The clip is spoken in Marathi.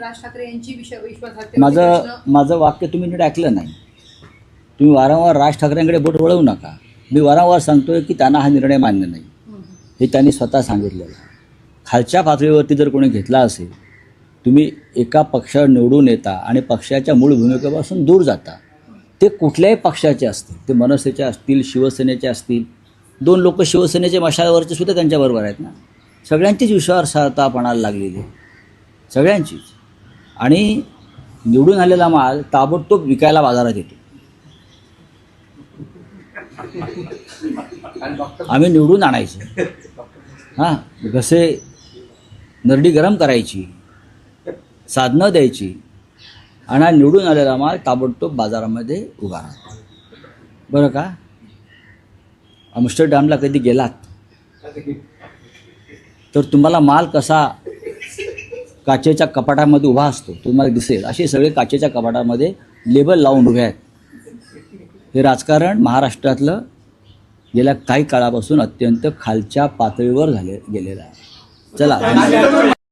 राज ठाकरे यांची विश्वासार्हता माझं वाक्य तुम्ही नीट ऐकलं नाही. तुम्ही वारंवार राज ठाकरेंकडे बोट वळवू नका. मी वारंवार सांगतोय की त्यांना हा निर्णय मान्य नाही, हे त्यांनी स्वतः सांगितलेलं. खालच्या पातळीवरती जर कोणी घेतला असेल, तुम्ही एका पक्षावर निवडून येता आणि पक्षाच्या मूळ भूमिकेपासून दूर जाता. ते कुठल्याही पक्षाचे असतील, ते मनसेचे असतील, शिवसेनेचे असतील. 2 लोक शिवसेनेचे मशालवरचे सुद्धा त्यांच्याबरोबर आहेत ना. सगळ्यांचीच विश्वासार्हता पणाला लागलेली आहे, सगळ्यांचीच. आणि निवडून आलेला माल ताबडतोब विकायला बाजारात येतो. आम्ही निवडून आणायचं, हां, कसे नरडी गरम करायची, साधनं द्यायची आणि निवडून आलेला माल ताबडतोब बाजारामध्ये उभा राहतो. बरं का? आम्स्टरडॅमला कधी गेलात तर तुम्हाला माल कसा काचेच्या कपाटामध्ये उभा असतो तुम्हाला दिसेल. असे सगळे काचेच्या कपाटामध्ये लेबल लावून उभे आहेत. हे राजकारण महाराष्ट्रातलं गेल्या काही काळापासून अत्यंत खालच्या पातळीवर गेलेलं आहे. चला.